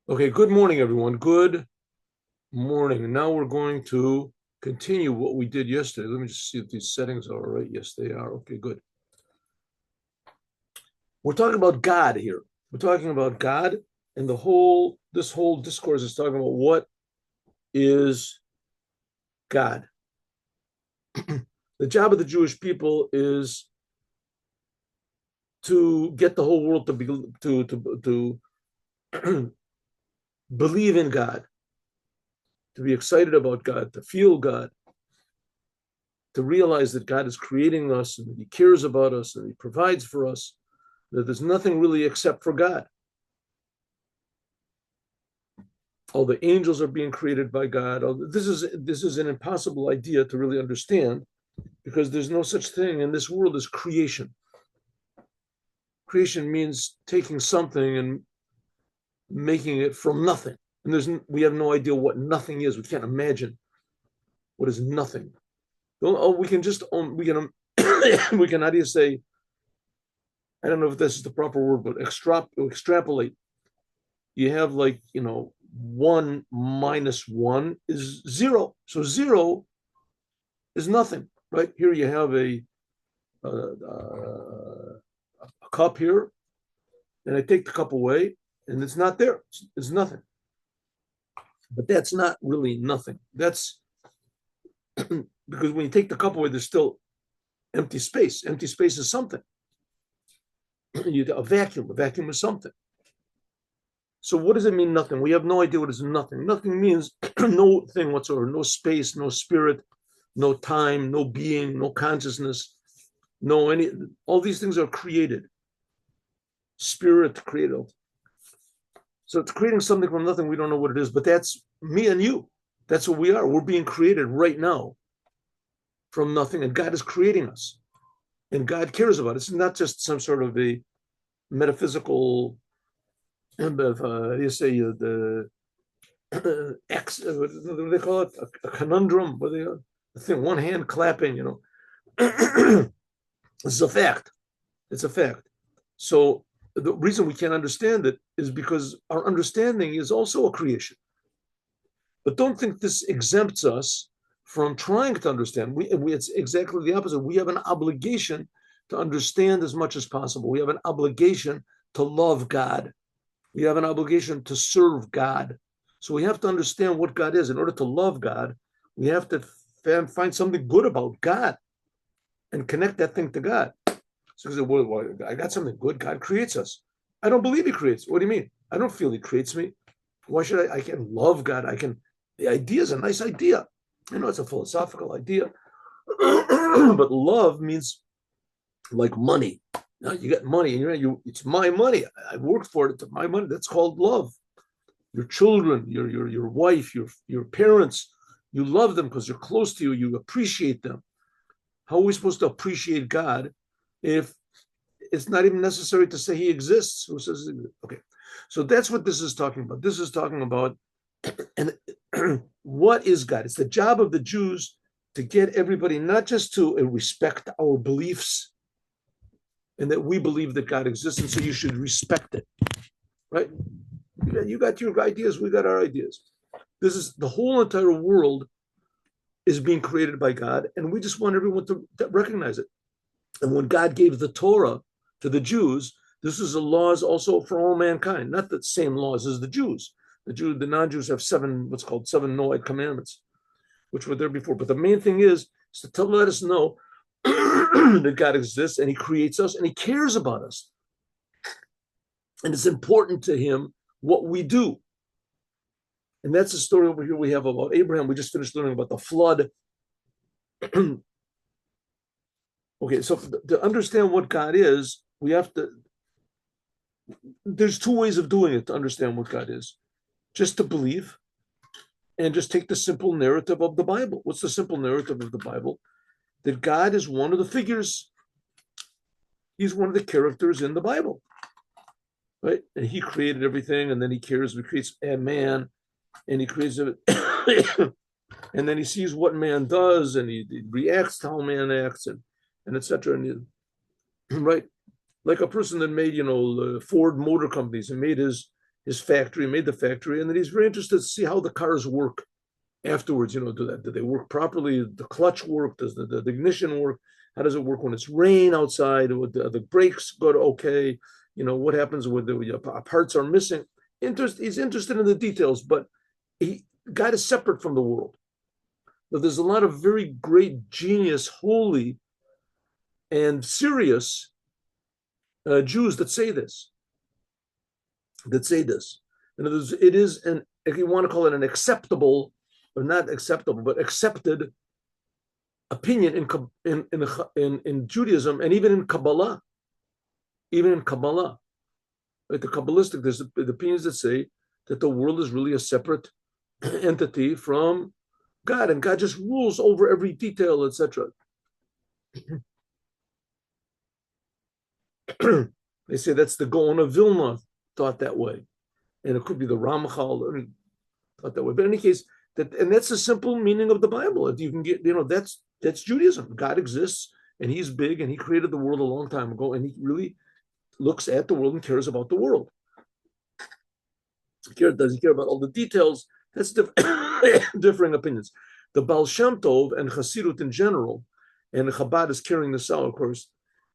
Okay, good morning, everyone. Good morning. Now we're going to continue what we did yesterday. Let me just see if these settings are all right. Yes, they are. Okay, good. We're talking about God here. We're talking about God, and this whole discourse is talking about what is God. The job of the Jewish people is to get the whole world to believe in God, to be excited about God, to feel God, to realize that God is creating us and that He cares about us and He provides for us, that there's nothing really except for God. All the angels are being created by God. This is an impossible idea to really understand because there's no such thing in this world as creation. Creation means taking something and making it from nothing. And we have no idea what nothing is. We can't imagine what is nothing. Oh, we can just we can we can how do you say, I don't know if this is the proper word, but extrapolate. You have like, 1 - 1 is zero. So zero is nothing, right? Here you have a cup here, and I take the cup away, and it's not there. It's nothing. But that's not really nothing. That's because when you take the cup away, there's still empty space. Empty space is something. A vacuum. A vacuum is something. So what does it mean, nothing? We have no idea what is nothing. Nothing means no thing whatsoever, no space, no spirit, no time, no being, no consciousness, no any. All these things are created. Spirit created. So it's creating something from nothing. We don't know what it is, but that's me and you. That's what we are. We're being created right now from nothing, and God is creating us, and God cares about us. It's not just some sort of a metaphysical, you say the X, what do they call it? A conundrum. What they, a thing, one hand clapping. It's a fact. It's a fact. So the reason we can't understand it is because our understanding is also a creation. But don't think this exempts us from trying to understand. It's exactly the opposite. We have an obligation to understand as much as possible. We have an obligation to love God. We have an obligation to serve God. So we have to understand what God is. In order to love God, we have to find something good about God and connect that thing to God. So well, I got something good. God creates us. I don't believe He creates. What do you mean? I don't feel He creates me. Why should I? I can love God. The idea is a nice idea. I know it's a philosophical idea, but love means like money. Now you get money, and it's my money. I worked for it. It's my money. That's called love. Your children, your wife, your parents, you love them because they're close to you. You appreciate them. How are we supposed to appreciate God if it's not even necessary to say He exists? Who says okay? So that's what this is talking about. This is talking about, and what is God? It's the job of the Jews to get everybody not just to respect our beliefs and that we believe that God exists, and so you should respect it, right? You got your ideas, we got our ideas. This is the whole entire world is being created by God, and we just want everyone to recognize it. And when God gave the Torah to the Jews, this is the laws also for all mankind, not the same laws as the Jews. The non-Jews have what's called seven Noahide commandments, which were there before. But the main thing is to let us know that God exists and He creates us and He cares about us. And it's important to Him what we do. And that's the story over here we have about Abraham. We just finished learning about the flood. Okay, so to understand what God is, we have to, there's two ways of doing it to understand what God is. Just to believe and just take the simple narrative of the Bible. What's the simple narrative of the Bible? That God is one of the figures. He's one of the characters in the Bible, right? And He created everything, and then He cares. He creates a man, and He creates it, and then He sees what man does, and he reacts to how man acts, and etc. And right, like a person that made Ford Motor Companies and made his factory, made the factory, and then he's very interested to see how the cars work afterwards. Do they work properly? The clutch work? Does the ignition work? How does it work when it's rain outside? Would the brakes go okay? What happens when the parts are missing? He's interested in the details, but God is separate from the world. Now, there's a lot of very great, genius, holy, and serious Jews that say this. And it is if you want to call it an acceptable, or not acceptable, but accepted opinion in Judaism, and even in Kabbalah. Right? The Kabbalistic, there's the opinions that say that the world is really a separate entity from God, and God just rules over every detail, etc. They say that's the Gaon of Vilna thought that way, and it could be the Ramchal thought that way. But in any case, that's the simple meaning of the Bible. If you can get, that's Judaism. God exists, and He's big, and He created the world a long time ago, and He really looks at the world and cares about the world. Does He care about all the details? That's differing opinions. The Baal Shem Tov and Chassidut in general, and Chabad is carrying this out, of course,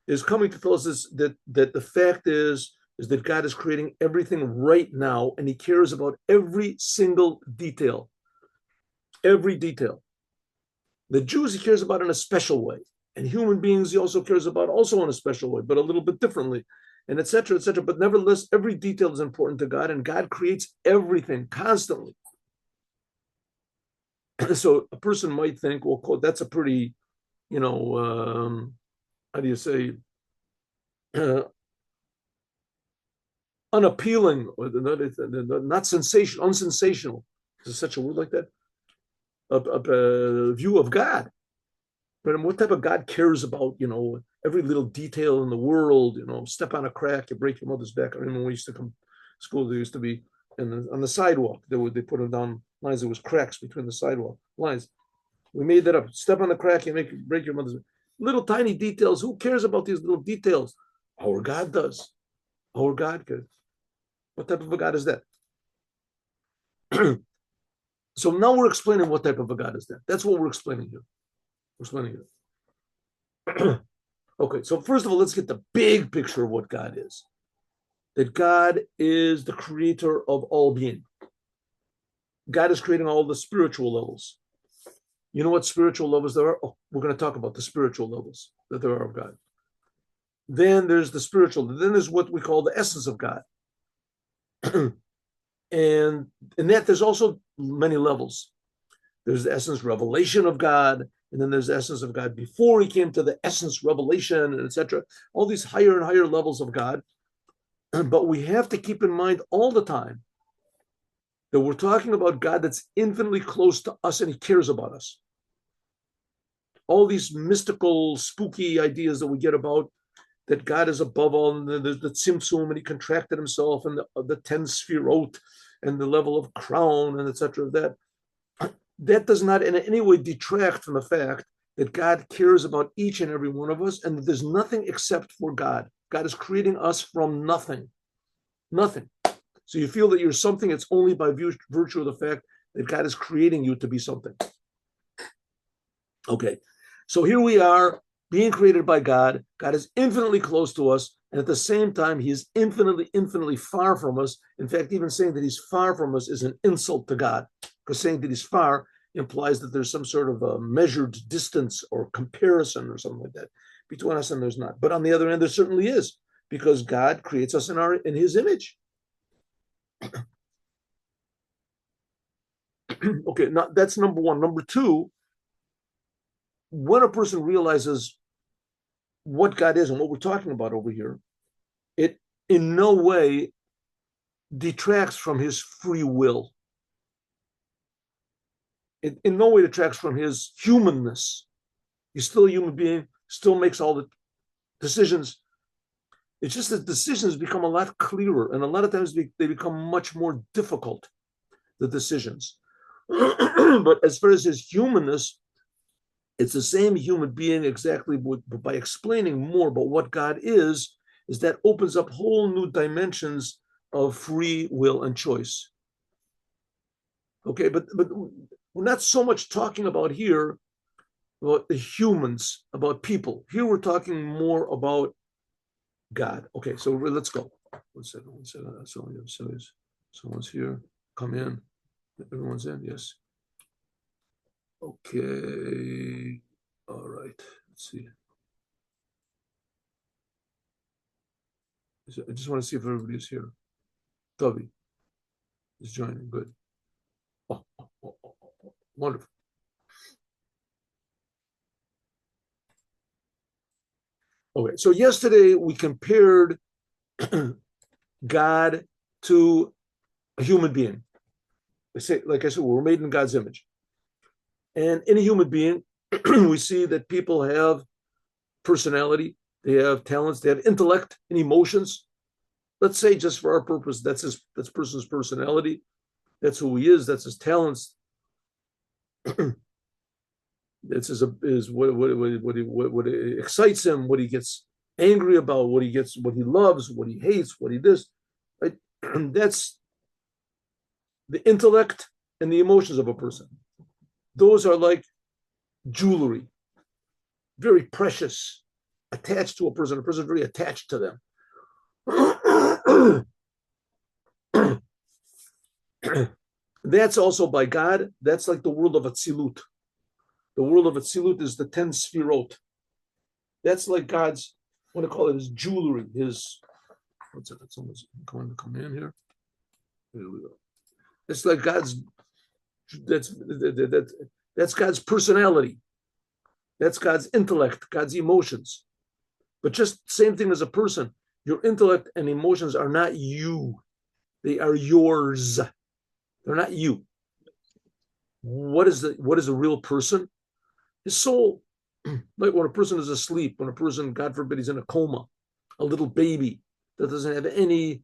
is coming to tell us that the fact is that God is creating everything right now, and He cares about every single detail. Every detail. The Jews He cares about in a special way, and human beings He also cares about also in a special way, but a little bit differently, and etc., etc. But nevertheless, every detail is important to God, and God creates everything constantly. So a person might think, well, that's a pretty, how do you say, unappealing, or not unsensational. Is there such a word like that? A view of God. But what type of God cares about, every little detail in the world? Step on a crack, you break your mother's back. I remember when we used to come to school, there used to be, on the sidewalk, they put them down lines. There was cracks between the sidewalk lines. We made that up. Step on the crack, you break your mother's back. Little tiny details. Who cares about these little details? Our God does. Our God cares. What type of a God is that? So now we're explaining what type of a God is that. That's what we're explaining here. Okay, so first of all, let's get the big picture of what God is. That God is the creator of all being. God is creating all the spiritual levels. You know what spiritual levels there are? Oh, we're going to talk about the spiritual levels that there are of God. Then there's the spiritual. Then there's what we call the essence of God. And in that, there's also many levels. There's the essence revelation of God, and then there's the essence of God before He came to the essence revelation, and etc. All these higher and higher levels of God. But we have to keep in mind all the time that we're talking about God that's infinitely close to us, and He cares about us. All these mystical, spooky ideas that we get about that God is above all, and the Tzimtzum, and He contracted Himself, and the 10 Sfrirot, and the level of crown, and etc. That does not in any way detract from the fact that God cares about each and every one of us, and that there's nothing except for God. God is creating us from nothing. Nothing. So you feel that you're something, it's only by virtue of the fact that God is creating you to be something. Okay, so here we are, being created by God. God is infinitely close to us, and at the same time, He is infinitely, infinitely far from us. In fact, even saying that He's far from us is an insult to God, because saying that He's far implies that there's some sort of a measured distance or comparison or something like that between us, and there's not. But on the other hand, there certainly is, because God creates us in His image. Okay, now that's number one. Number two, when a person realizes what God is and what we're talking about over here, it in no way detracts from His free will. It in no way detracts from His humanness. He's still a human being, still makes all the decisions. It's just that decisions become a lot clearer, and a lot of times they become much more difficult, the decisions. But as far as His humanness, it's the same human being exactly, but by explaining more about what God is that opens up whole new dimensions of free will and choice. Okay, but we're not so much talking about here about the humans, about people. Here we're talking more about God. Okay, so let's go. One second. Someone's here. Come in. Everyone's in. Yes. Okay. All right. Let's see. I just want to see if everybody's here. Toby is joining. Good. Oh, wonderful. Okay, so yesterday we compared God to a human being. Like I said, we're made in God's image. And in a human being, we see that people have personality, they have talents, they have intellect and emotions. Let's say, just for our purpose, that's person's personality. That's who he is. That's his talents. That's what excites him, what he gets angry about, what he loves, what he hates, what he does. Right? That's the intellect and the emotions of a person. Those are like jewelry, very precious, attached to a person. A person is very attached to them. That's also by God. That's like the world of Atzilut. The world of Atzilut is the 10 Sfrirot. That's like God's, I want to call it his jewelry, his, what's it? Someone's going to come in here. Here we go. It's like God's, that's God's personality. That's God's intellect, God's emotions. But just same thing as a person, your intellect and emotions are not you. They are yours. They're not you. What is a real person? His soul. Like when a person is asleep, when a person, God forbid, he's in a coma, a little baby that doesn't have any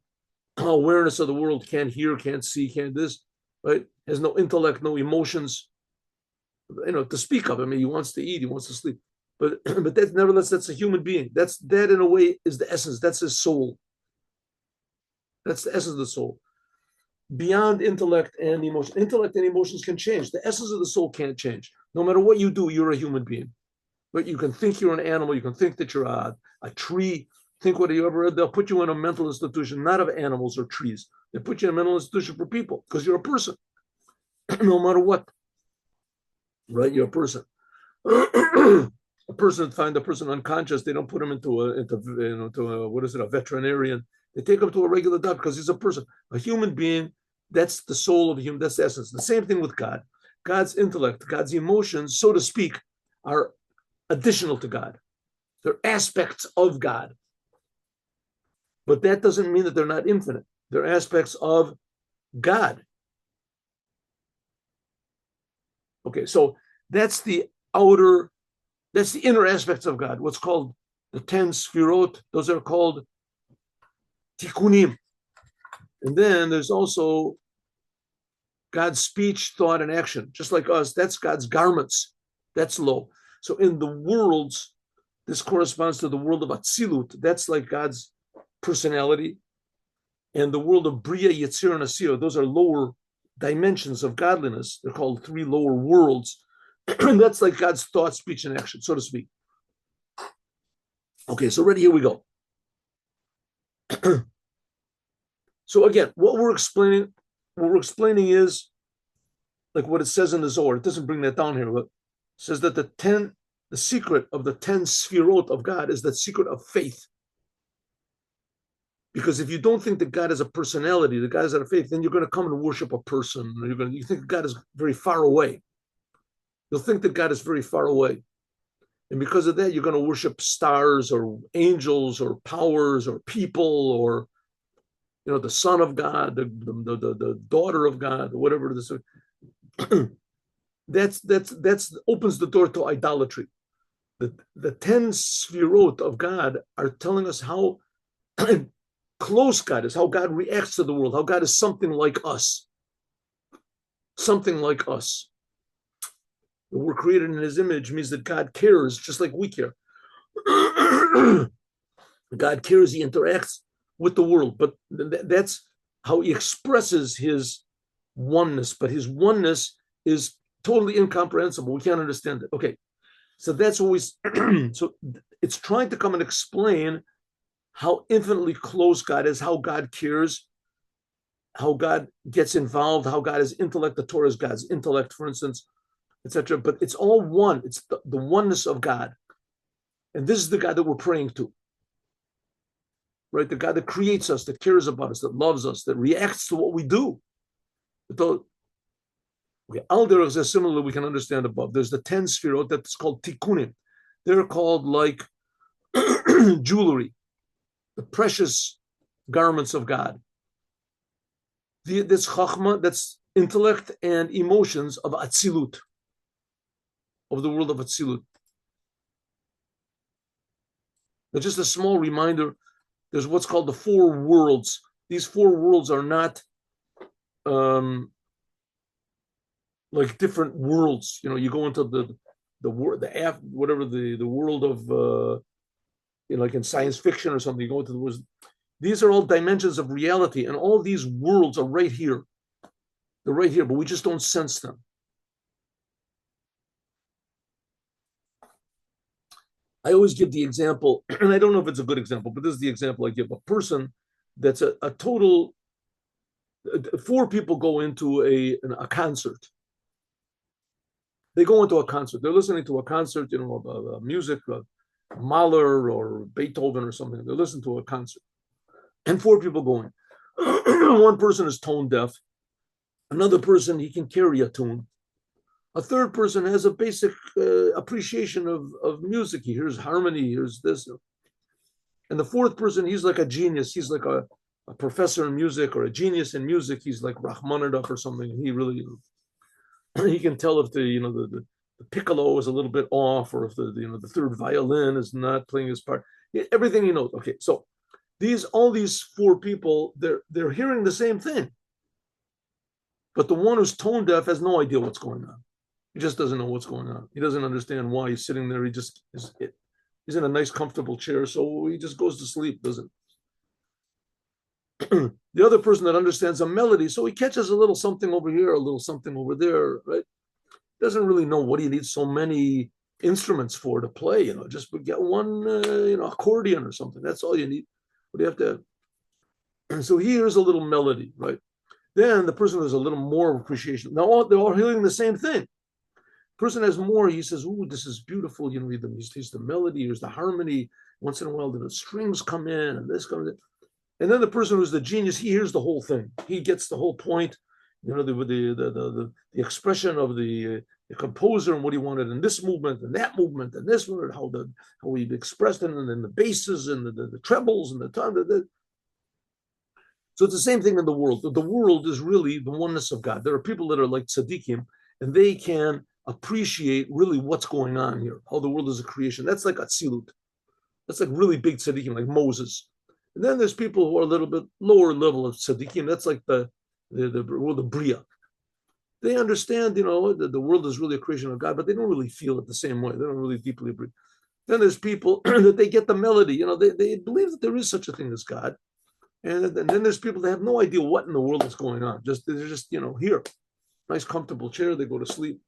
awareness of the world, can't hear, can't see, can't this, right? Has no intellect, no emotions, to speak of. I mean, he wants to eat, he wants to sleep. But that's nevertheless, that's a human being. That in a way is the essence. That's his soul. That's the essence of the soul. Beyond intellect and emotion. Intellect and emotions can change. The essence of the soul can't change. No matter what you do, you're a human being. But you can think you're an animal. You can think that you're a tree. Think whatever. They'll put you in a mental institution, not of animals or trees. They put you in a mental institution for people because you're a person. No matter what, right? You're a person. A person, find a person unconscious. They don't put him into a veterinarian. They take him to a regular doctor because he's a person, a human being. That's the soul of the human. That's the essence. The same thing with God. God's intellect, God's emotions, so to speak, are additional to God. They're aspects of God. But that doesn't mean that they're not infinite. They're aspects of God. Okay, so that's the inner aspects of God. What's called the 10 Sfirot, those are called tikkunim. And then there's also God's speech, thought, and action. Just like us, that's God's garments. That's low. So in the worlds, this corresponds to the world of Atzilut. That's like God's personality. And the world of Bria, Yetzir, and Asir, those are lower dimensions of godliness. They're called 3 lower worlds. That's like God's thought, speech, and action, so to speak. Okay, so ready, here we go. So again, what we're explaining is like what it says in the Zohar. It doesn't bring that down here, but it says that the secret of the 10 Sfirot of God is the secret of faith. Because if you don't think that God is a personality, that God is out of faith, then you're going to come and worship a person. You think God is very far away. You'll think that God is very far away. And because of that, you're going to worship stars or angels or powers or people or, the son of God, the daughter of God, or whatever it is. That's opens the door to idolatry. The 10 Sfirot of God are telling us how close God is, how God reacts to the world, how God is something like us. Something like us. We're created in his image means that God cares just like we care. God cares, he interacts with the world, but that's how he expresses his oneness, but his oneness is totally incomprehensible. We can't understand it. Okay, so that's always so it's trying to come and explain how infinitely close God is, how God cares, how God gets involved, how God is intellect. The Torah is God's intellect, for instance, etc. But it's all one. It's the oneness of God, and this is the God that we're praying to, right? The God that creates us, that cares about us, that loves us, that reacts to what we do. Okay, Al Derech is similar, we can understand above. There's the 10 Sfrirot that's called Tikkunim. They're called like jewelry, the precious garments of God. This Chachma, that's intellect and emotions of Atzilut, of the world of Atzilut. But just a small reminder, there's what's called the 4 worlds. These 4 worlds are not like different worlds. You know, you go into the world, whatever the world of like in science fiction or something, you go into the world. These are all dimensions of reality, and all these worlds are right here. They're right here, but we just don't sense them. I always give the example, and I don't know if it's a good example, but this is the example I give. A person that's a total, 4 people go into a concert. They go into a concert. They're listening to a concert, you know, music, Mahler or Beethoven or something. They listen to a concert. And 4 people going. One person is tone deaf. Another person, he can carry a tune. A third person has a basic appreciation of music. He hears harmony, he hears this. And the 4th person, he's like a genius. He's like a professor in music or a genius in music. He's like Rachmaninoff or something. He really, he can tell if the piccolo is a little bit off, or if the 3rd violin is not playing his part. Everything he knows. Okay, so all these 4 people, they're hearing the same thing. But the one who's tone deaf has no idea what's going on. He just doesn't know what's going on. He doesn't understand why he's sitting there. He's in a nice, comfortable chair, so he just goes to sleep, doesn't. The other person that understands a melody, so he catches a little something over here, a little something over there, right? Doesn't really know what he needs so many instruments for to play, just get one, accordion or something. That's all you need. What do you have to have? And so he hears a little melody, right? Then the person has a little more appreciation. Now they're all hearing the same thing. Person has more, he says, "Ooh, this is beautiful." He hears the melody, hears the harmony. Once in a while, the strings come in, and this comes in. And then the person who's the genius, he hears the whole thing. He gets the whole point, the expression of the composer and what he wanted in this movement and that movement and this one, how he expressed it, and then the basses and the trebles and the time. So it's the same thing in the world. The world is really the oneness of God. There are people that are like tzaddikim, and they can appreciate really what's going on here, how the world is a creation. That's like Atzilut. That's like really big tzaddikim, like Moses. And then there's people who are a little bit lower level of tzaddikim. That's like the world of Bria. They understand, that the world is really a creation of God, but they don't really feel it the same way. They don't really deeply agree. Then there's people that they get the melody. They believe that there is such a thing as God. And then there's people that have no idea what in the world is going on. They're just here, nice comfortable chair. They go to sleep.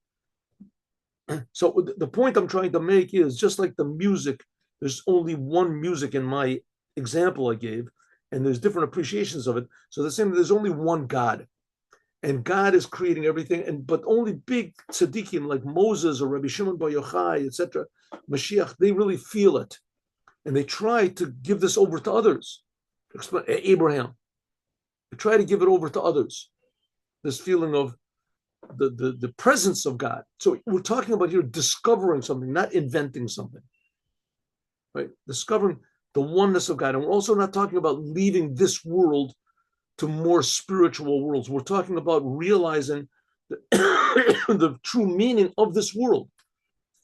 So the point I'm trying to make is, just like the music, there's only one music in my example I gave, and there's different appreciations of it. So the same, there's only one God, and God is creating everything. But only big tzaddikim like Moses or Rabbi Shimon Bar Yochai, etc., Moshiach, they really feel it, and they try to give this over to others. Abraham, they try to give it over to others. This feeling of the presence of God. So we're talking about here discovering something, not inventing something, right? Discovering the oneness of God. And we're also not talking about leaving this world to more spiritual worlds. We're talking about realizing the true meaning of this world.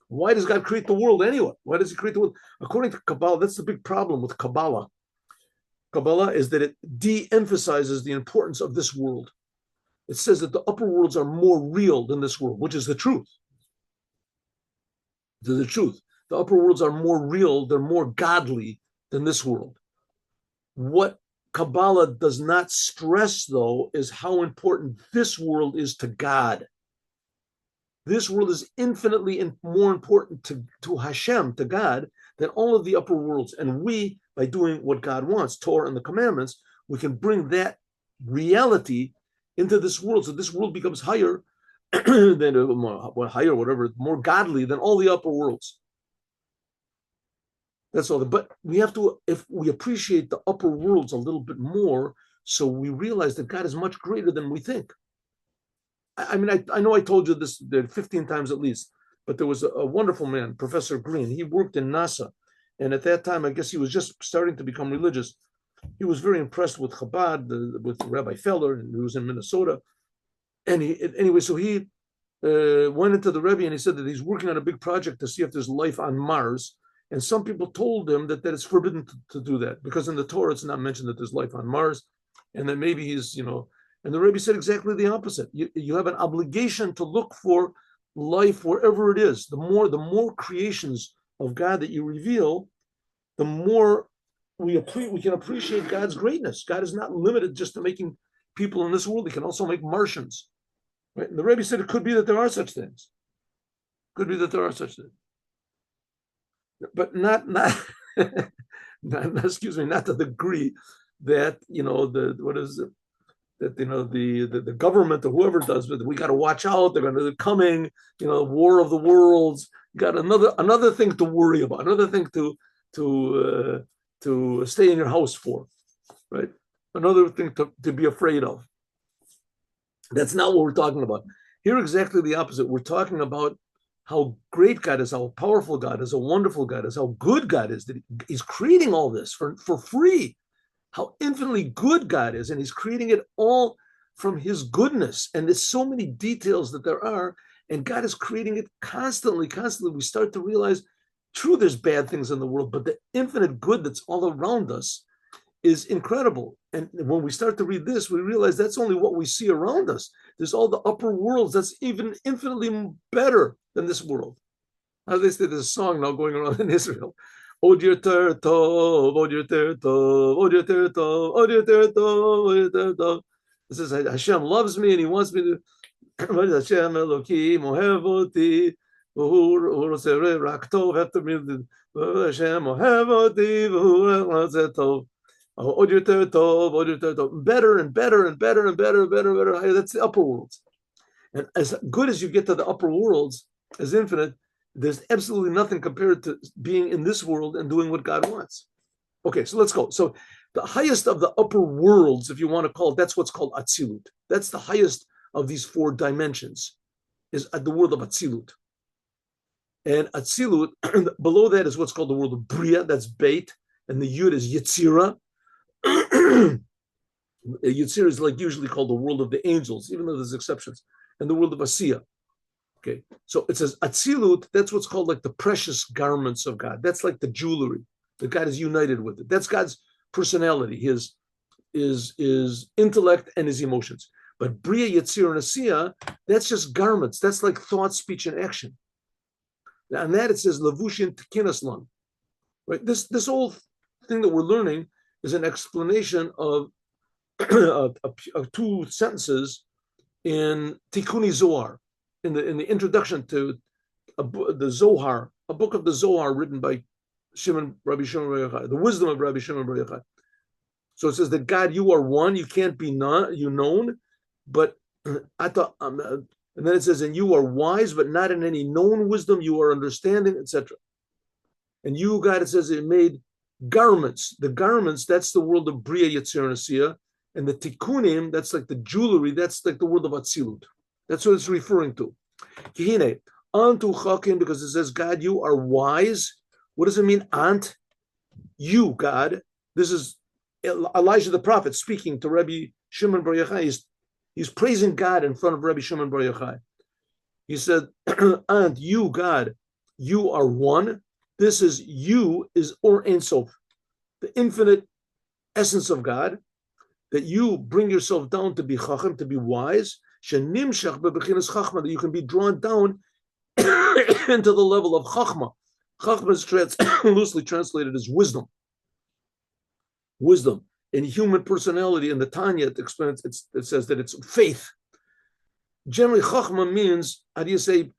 Why does God create the world anyway? Why does he create the world? According to Kabbalah, that's the big problem with Kabbalah. Kabbalah is that it de-emphasizes the importance of this world. It says that the upper worlds are more real than this world, which is the truth. The truth. The upper worlds are more real, they're more godly than this world. What Kabbalah does not stress, though, is how important this world is to God. This world is infinitely more important to Hashem, to God, than all of the upper worlds. And we, by doing what God wants, Torah and the commandments, we can bring that reality into this world. So this world becomes higher than higher, whatever, more godly than all the upper worlds. That's all. But we have to, if we appreciate the upper worlds a little bit more, so we realize that God is much greater than we think. I mean, I know I told you this 15 times at least, but there was a wonderful man, Professor Green. He worked in NASA. And at that time, I guess he was just starting to become religious. He was very impressed with Chabad, with Rabbi Feller, and he was in Minnesota. And so he went into the Rebbe and he said that he's working on a big project to see if there's life on Mars. And some people told him that it's forbidden to do that, because in the Torah it's not mentioned that there's life on Mars, and that maybe he's, and the Rebbe said exactly the opposite. You have an obligation to look for life wherever it is. The more creations of God that you reveal, the more we can appreciate God's greatness. God is not limited just to making people in this world. He can also make Martians. Right? And the Rebbe said it could be that there are such things. Could be that there are such things. But not excuse me, not to the degree that the government or whoever does, but we got to watch out. They're coming, war of the worlds. Got another thing to worry about, another thing to stay in your house for, right? Another thing to be afraid of. That's not what we're talking about. Here, exactly the opposite. We're talking about how great God is, how powerful God is, how wonderful God is, how good God is, that he's creating all this for free, how infinitely good God is, and he's creating it all from his goodness. And there's so many details that there are, and God is creating it constantly. We start to realize, true, there's bad things in the world, but the infinite good that's all around us is incredible. And when we start to read this, we realize that's only what we see around us. There's all the upper worlds that's even infinitely better than this world. As they say, there's a song now going around in Israel. Od yoter tov, od yoter tov, od yoter tov, od yoter tov, od yoter tov. It says Hashem loves me and he wants me to. Hashem Elokim ohev oti, v'hu roseh rak tov. After me, Hashem ohev oti, v'hu roseh tov. Od yoter tov, od yoter tov. Better and better and better and better and better and better. That's the upper worlds. And as good as you get to the upper worlds, as infinite, there's absolutely nothing compared to being in this world and doing what God wants. Okay, so let's go. So the highest of the upper worlds, if you want to call it, that's what's called Atzilut. That's the highest of these four dimensions, is the world of Atzilut. And Atzilut, below that is what's called the world of Bria, that's Beit, and the Yud is Yetzira. Yetzira is like usually called the world of the angels, even though there's exceptions, and the world of Asiya. Okay, so it says Atzilut, that's what's called like the precious garments of God. That's like the jewelry that God is united with it. That's God's personality, his intellect and his emotions. But Bria, Yetzir, and Asiya, that's just garments. That's like thought, speech, and action. And that it says Lavushin Tekinaslan. Right? This whole thing that we're learning is an explanation of two sentences in Tikkuni Zohar. In the introduction to the Zohar, a book of the Zohar written by Rabbi Shimon Bar Yochai, the wisdom of Rabbi Shimon Bar Yochai. So it says that God, you are one, you can't be known, but I thought, and then it says, and you are wise, but not in any known wisdom, you are understanding, etc. And you, God, it says it made garments. The garments, that's the world of Bria, Yetzir, and Asiya, and the Tikkunim, that's like the jewelry, that's like the world of Atzilut. That's what it's referring to. Kihine, antu chakim, because it says, God, you are wise. What does it mean, ant? You, God. This is Elijah the prophet speaking to Rabbi Shimon Bar Yochai. He's praising God in front of Rabbi Shimon Bar Yochai. He said, ant, you, God, you are one. This is you, is Or Ein Sof, the infinite essence of God, that you bring yourself down to be chacham, to be wise, that you can be drawn down into the level of chachma. Chachma is loosely translated as wisdom. Wisdom. in human personality. In the Tanya, it says that it's faith. Generally, chachma means, how do you say,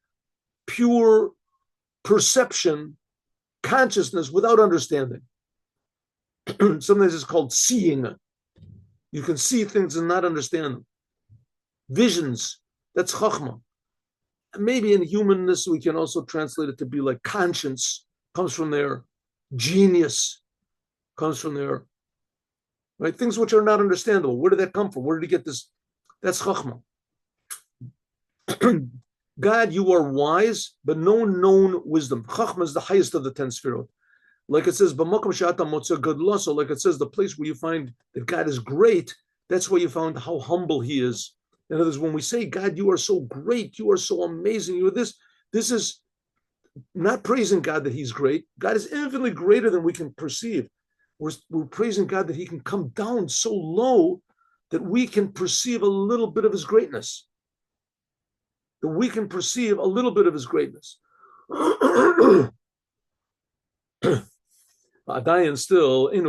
pure perception, consciousness without understanding. Sometimes it's called seeing. You can see things and not understand them. Visions, that's chachma. Maybe in humanness, we can also translate it to be like conscience, comes from there. Genius comes from there. Right? Things which are not understandable. Where did that come from? Where did he get this? That's chachma. God, you are wise, but no known wisdom. Chachma is the highest of the 10 Sfrirot. Like it says, so like it says, the place where you find that God is great, that's where you found how humble he is. In other words, when we say, God, you are so great, you are so amazing, you are this is not praising God that he's great. God is infinitely greater than we can perceive. We're praising God that he can come down so low that we can perceive a little bit of his greatness. That we can perceive a little bit of his greatness. Adayan still, even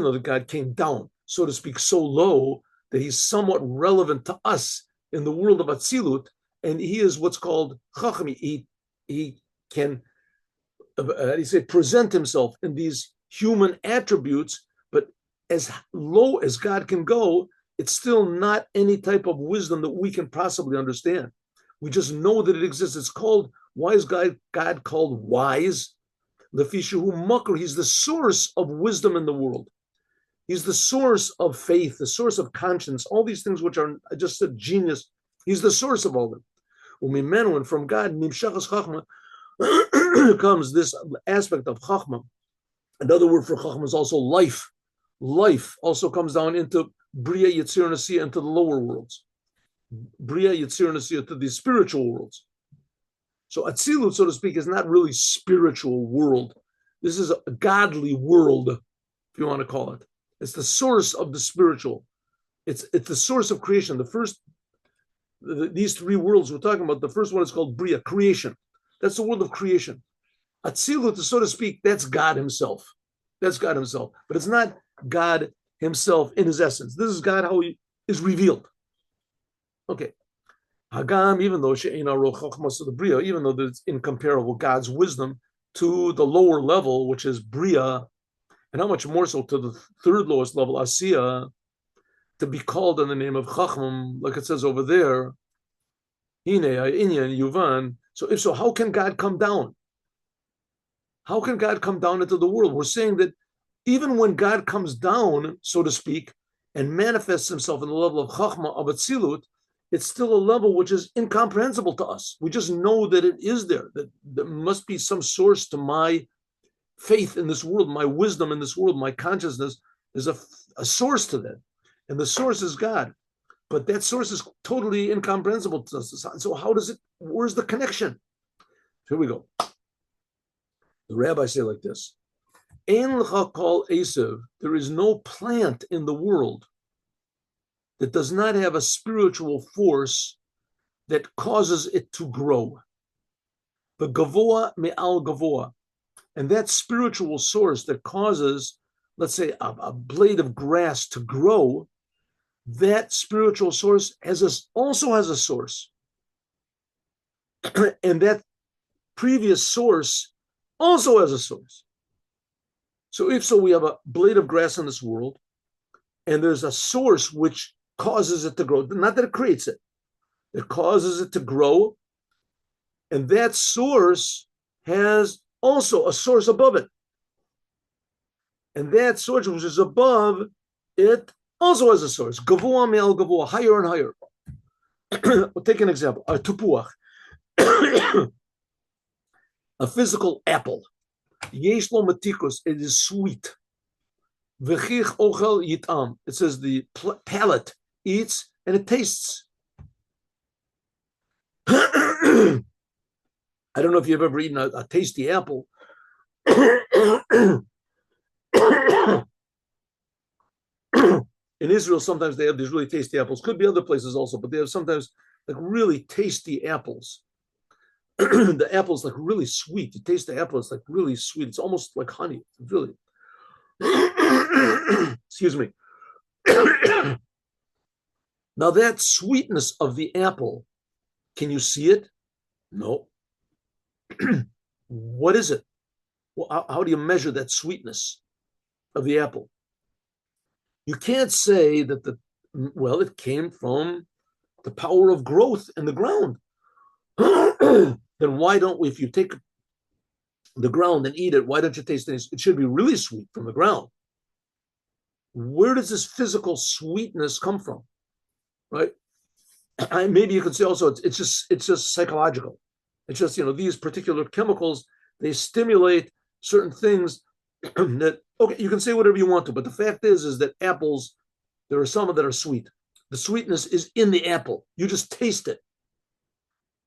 though the God came down, so to speak, so low that he's somewhat relevant to us in the world of Atzilut, and he is what's called Chacham. He can, present himself in these human attributes, but as low as God can go, it's still not any type of wisdom that we can possibly understand. We just know that it exists. It's called, why is God called wise? He's the source of wisdom in the world. He's the source of faith, the source of conscience, all these things which are, I just said, genius. He's the source of all of them. And from God comes this aspect of chachma. Another word for chachma is also life. Life also comes down into Bria, Yetzir, Nasiya, into the lower worlds. Bria, Yetzir, Nasiya, to the spiritual worlds. So Atzilut, so to speak, is not really spiritual world. This is a godly world, if you want to call it. It's the source of the spiritual. It's the source of creation. These three worlds we're talking about, the first one is called Bria, creation. That's the world of creation. Atzilut, so to speak, that's God himself. That's God himself. But it's not God himself in his essence. This is God how he is revealed. Okay. Hagam, even though even though it's incomparable, God's wisdom to the lower level, which is Bria, and how much more so to the third lowest level, Asiya, to be called in the name of Chacham, like it says over there, Hine, Inyan, Yuvan. So if so, how can God come down? How can God come down into the world? We're saying that even when God comes down, so to speak, and manifests himself in the level of Chachma, of Atzilut, it's still a level which is incomprehensible to us. We just know that it is there, that there must be some source to my faith in this world, my wisdom in this world, my consciousness. There's a source to that. And the source is God. But that source is totally incomprehensible to us. So where's the connection? Here we go. The rabbis say like this. Ein l'cha kol esav, there is no plant in the world that does not have a spiritual force that causes it to grow. The gavoa me'al gavoa. And that spiritual source that causes, let's say, a blade of grass to grow, that spiritual source also has a source. And that previous source also has a source. So if so, we have a blade of grass in this world, and there's a source which causes it to grow. Not that it creates it. It causes it to grow. And that source has also a source above it. And that source which is above it also has a source. Gavua me'al gavua, higher and higher. We'll take an example. A tupuach. A physical apple. Yesh lo matikus, it is sweet. V'chich ochel yitam. It says the palate eats and it tastes. I don't know if you've ever eaten a tasty apple. In Israel, sometimes they have these really tasty apples. Could be other places also, but they have sometimes like really tasty apples. The apple's like really sweet. You taste the apple, it's like really sweet. It's almost like honey. Really. Excuse me. Now that sweetness of the apple, can you see it? No. What is it? Well, how do you measure that sweetness of the apple? You can't say that it came from the power of growth in the ground. Then why don't we, if you take the ground and eat it, why don't you taste it? It should be really sweet from the ground. Where does this physical sweetness come from? Right? Maybe you could say also it's just psychological. It's just, these particular chemicals, they stimulate certain things that, okay, you can say whatever you want to, but the fact is that apples, there are some that are sweet. The sweetness is in the apple. You just taste it.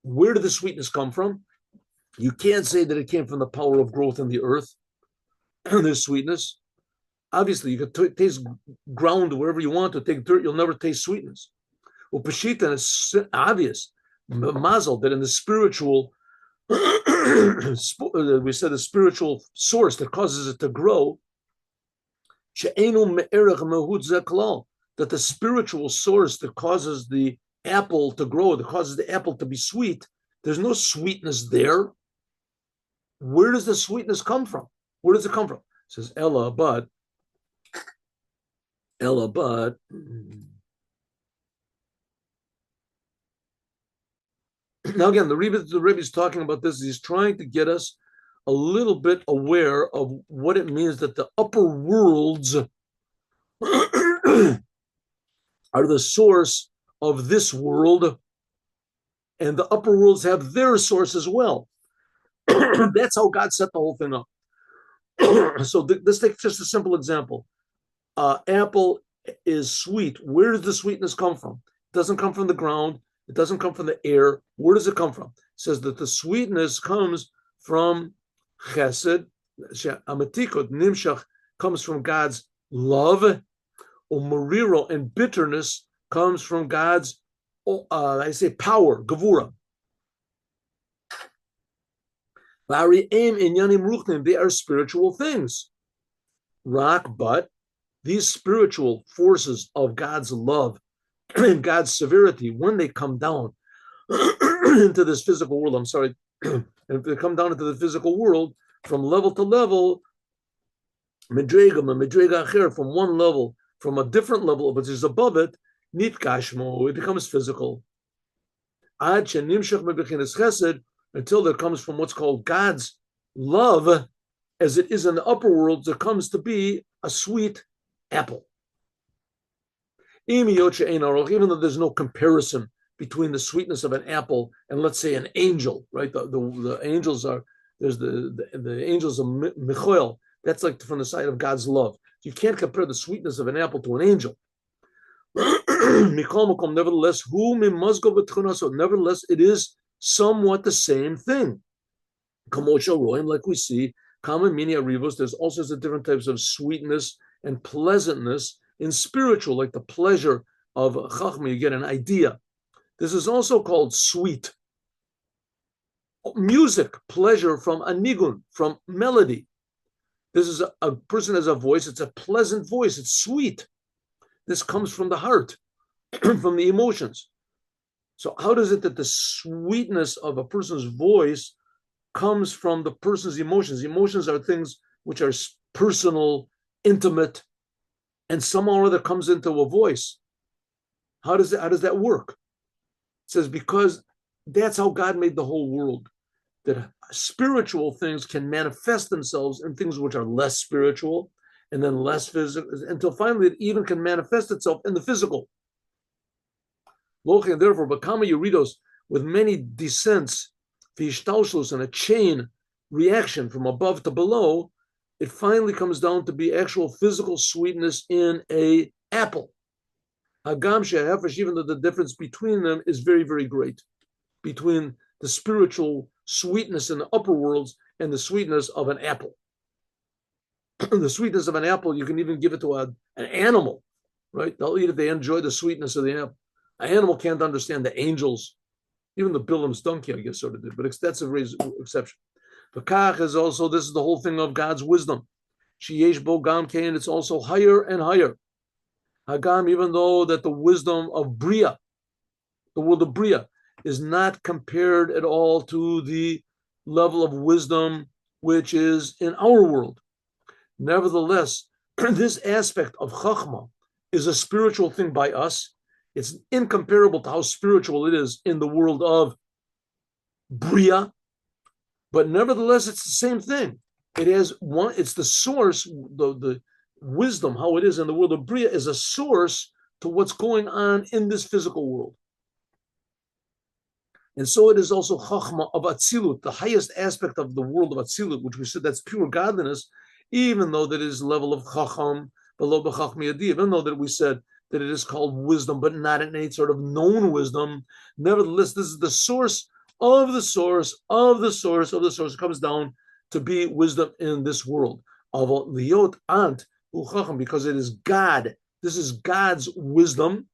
Where did the sweetness come from? You can't say that it came from the power of growth in the earth. There's sweetness. Obviously, you can taste ground wherever you want to. Take dirt, you'll never taste sweetness. Well, Peshita, it's obvious, mazel, that in the spiritual, we said the spiritual source that causes it to grow, that the spiritual source that causes the apple to grow, that causes the apple to be sweet, there's no sweetness there. Where does the sweetness come from? Where does it come from? It says, Ella, but. Now again, the Rebbe is talking about this. He's trying to get us a little bit aware of what it means that the upper worlds are the source of this world, and the upper worlds have their source as well. That's how God set the whole thing up. So let's take just a simple example. Apple is sweet. Where does the sweetness come from? It doesn't come from the ground. It doesn't come from the air. Where does it come from? It says that the sweetness comes from chesed, amatikot, nimshach, comes from God's love, umoriro, and bitterness comes from God's, power, gevura. They are spiritual things. But these spiritual forces of God's love and God's severity, when they come down into this physical world, and if they come down into the physical world from level to level, from one level, from a different level, which is above it, it becomes physical. Until there comes from what's called God's love, as it is in the upper world, there comes to be a sweet apple. Even though there's no comparison between the sweetness of an apple and, let's say, an angel, right? The angels there's the angels of Michael. That's like from the side of God's love. You can't compare the sweetness of an apple to an angel. Nevertheless, it is somewhat the same thing. Like we see, there's all sorts of different types of sweetness and pleasantness in spiritual, like the pleasure of chachma, you get an idea. This is also called sweet. Music, pleasure from a nigun, from melody. This is a person has a voice, it's a pleasant voice, it's sweet. This comes from the heart, from the emotions. So how does it that the sweetness of a person's voice comes from the person's emotions? Emotions are things which are personal, intimate, and somehow or other comes into a voice. How does that work? It says because that's how God made the whole world, that spiritual things can manifest themselves in things which are less spiritual, and then less physical, until finally it even can manifest itself in the physical. And therefore, Bakama Yuridos, with many descents, Vishtalshus, and a chain reaction from above to below, it finally comes down to be actual physical sweetness in a apple. Hagam she'hafresh, even though the difference between them is very, very great, between the spiritual sweetness in the upper worlds and the sweetness of an apple. The sweetness of an apple, you can even give it to an animal, right? They'll eat it, they enjoy the sweetness of the apple. An animal can't understand the angels. Even the Bilam's donkey, I guess, sort of did, but that's a exception. The kach is also, this is the whole thing of God's wisdom. Sheyesh bo gam kain, it's also higher and higher. Hagam, even though that the wisdom of Bria, the world of Bria, is not compared at all to the level of wisdom which is in our world. Nevertheless, this aspect of Chachma is a spiritual thing by us. It's incomparable to how spiritual it is in the world of Bria, but nevertheless, it's the same thing. It has one, it's the source, the wisdom, how it is in the world of Bria, is a source to what's going on in this physical world. And so it is also Chachma of Atzilut, the highest aspect of the world of Atzilut, which we said that's pure godliness, even though that is level of Chacham, below B'Chachmi Adi, even though that we said that it is called wisdom, but not in any sort of known wisdom. Nevertheless, this is the source of the source of the source of the source. It comes down to be wisdom in this world. Of Liot Ant Uchacham, because it is God. This is God's wisdom.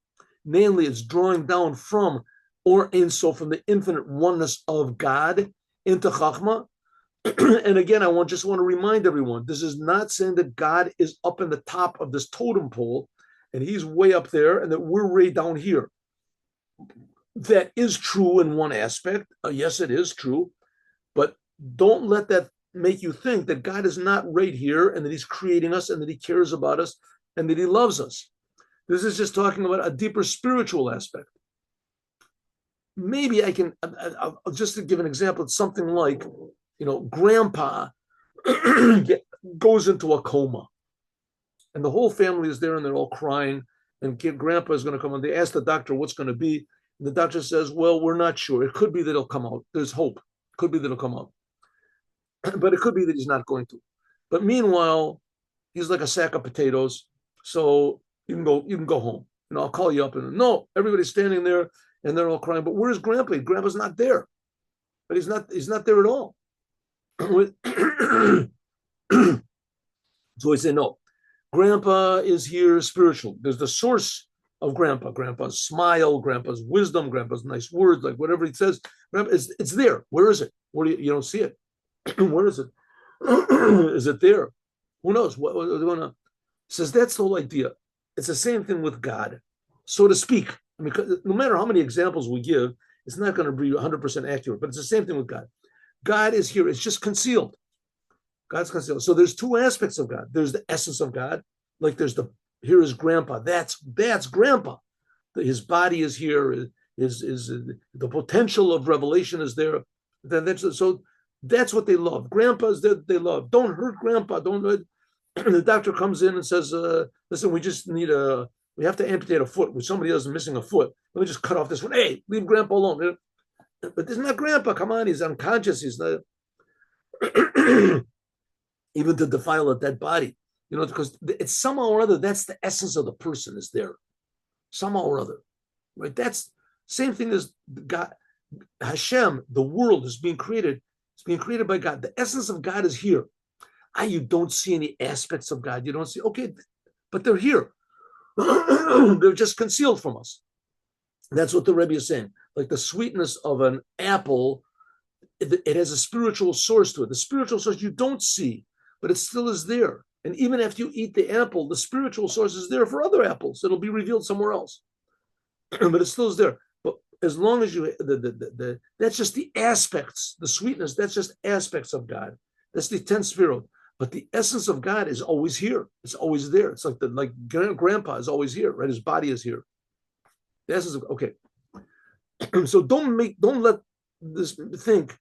Namely, it's drawing down from or Ein Sof, from the infinite oneness of God into Chachma. And again, just want to remind everyone, this is not saying that God is up in the top of this totem pole and he's way up there and that we're way down here. That is true in one aspect. Yes, it is true. But don't let that make you think that God is not right here and that he's creating us and that he cares about us and that he loves us. This is just talking about a deeper spiritual aspect. Maybe I'll just to give an example, it's something like, grandpa goes into a coma and the whole family is there and they're all crying and grandpa is going to come and they ask the doctor what's going to be. And the doctor says, well, we're not sure. It could be that he'll come out. There's hope. It could be that he'll come out. But it could be that he's not going to. But meanwhile, he's like a sack of potatoes. So you can go home. I'll call you up. And no, everybody's standing there and they're all crying. But where's Grandpa? Grandpa's not there. But he's not there at all. So we say, no, Grandpa is here spiritual. There's the source of Grandpa, Grandpa's smile, Grandpa's wisdom, Grandpa's nice words, like whatever he says, Grandpa, it's there. Where is it? Where you don't see it? Where is it? Is it there? Who knows? What going on? Says that's the whole idea. It's the same thing with God, so to speak. I mean, no matter how many examples we give, it's not going to be 100% accurate, but it's the same thing with God. God is here. It's just concealed. God's concealed. So there's two aspects of God. There's the essence of God. Like here is Grandpa. That's Grandpa. His body is here. Is the potential of revelation is there. So that's what they love. Grandpa's that they love. Don't hurt Grandpa. Don't. The doctor comes in and says, "Listen, we just we have to amputate a foot. With somebody else missing a foot. Let me just cut off this one. Hey, leave Grandpa alone." But this is not Grandpa. Come on, he's unconscious. He's not even to defile a dead body. Because it's somehow or other, that's the essence of the person is there. Somehow or other. Right? That's same thing as God. Hashem, the world is being created. It's being created by God. The essence of God is here. You don't see any aspects of God. You don't see, okay, but they're here. They're just concealed from us. That's what the Rebbe is saying. Like the sweetness of an apple, it has a spiritual source to it. The spiritual source you don't see, but it still is there. And even after you eat the apple, the spiritual source is there for other apples. It'll be revealed somewhere else. But it still is there. But as long as you, that's just the aspects, the sweetness, that's just aspects of God. That's the 10th Sfrirot. But the essence of God is always here. It's always there. It's like Grandpa is always here, right? His body is here. The essence of, okay. So don't let this think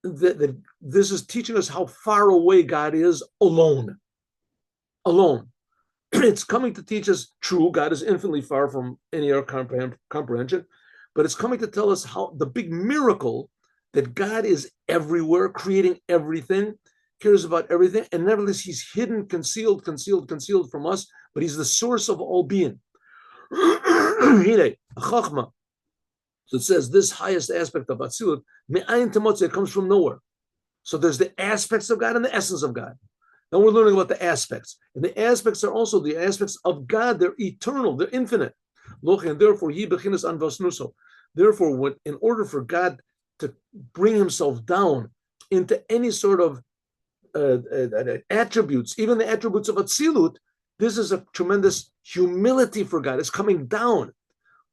that this is teaching us how far away God is alone. It's coming to teach us, true, God is infinitely far from any of our comprehension, but it's coming to tell us how the big miracle that God is everywhere, creating everything, cares about everything, and nevertheless he's hidden, concealed from us, but he's the source of all being. Chachma. So it says this highest aspect of Atzilut, it comes from nowhere. So there's the aspects of God and the essence of God. Now we're learning about the aspects. And the aspects are also the aspects of God. They're eternal. They're infinite. And therefore, Therefore, in order for God to bring himself down into any sort of attributes, even the attributes of Atzilut, this is a tremendous humility for God. It's coming down.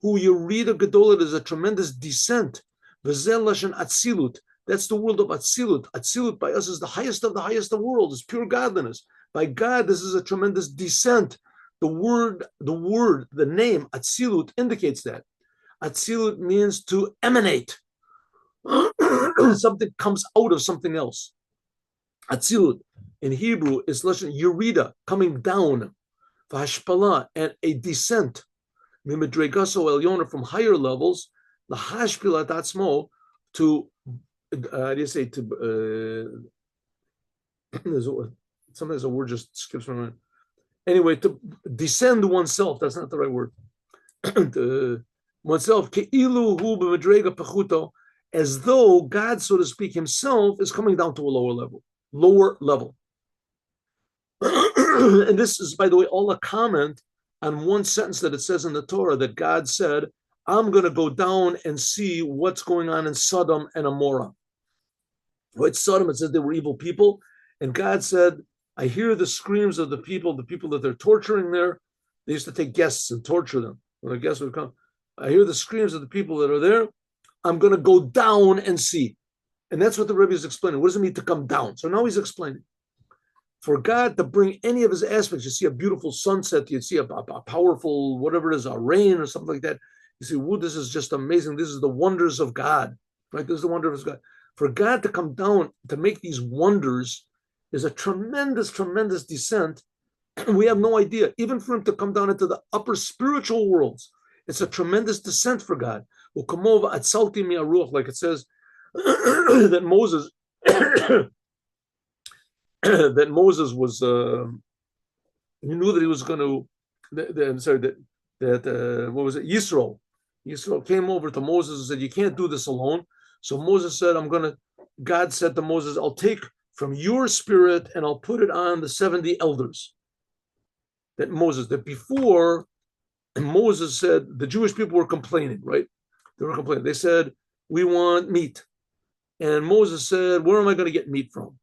Who you read a Gedolah is a tremendous descent. V'zel lashon Atzilut. That's the world of Atzilut. Atzilut by us is the highest of the world. It's pure godliness. By God, this is a tremendous descent. The name Atzilut indicates that. Atzilut means to emanate. Something comes out of something else. Atzilut in Hebrew is lashon Yerida, coming down. V'hashpala, and a descent. Mimidregaso Elyona, from higher levels. Lahashpilat atzmo, to how do you say, to sometimes a word just skips my mind. Anyway, to descend oneself, that's not the right word. Oneself, ke'ilu hu b'medrega pechuto, as though God, so to speak, himself is coming down to a lower level. And this is, by the way, all a comment on one sentence that it says in the Torah, that God said, I'm going to go down and see what's going on in Sodom and Amorah. Right, Sodom, it said they were evil people, and God said, I hear the screams of the people that they're torturing there. They used to take guests and torture them. When a guest would come, I hear the screams of the people that are there. I'm going to go down and see. And that's what the Rebbe is explaining. What does it mean to come down? So now he's explaining. For God to bring any of his aspects, you see a beautiful sunset, you see a powerful, whatever it is, a rain or something like that. You see, whoa, this is just amazing. This is the wonders of God, right? This is the wonder of God. For God to come down to make these wonders is a tremendous, tremendous descent. We have no idea. Even for him to come down into the upper spiritual worlds, it's a tremendous descent for God. Like it says that Moses that Moses was he knew that he was going to what was it, Yisro came over to Moses and said, you can't do this alone. So Moses said, God said to Moses, I'll take from your spirit and I'll put it on the 70 elders. That before, and Moses said, the Jewish people were complaining, right? They were complaining. They said, we want meat. And Moses said, where am I going to get meat from?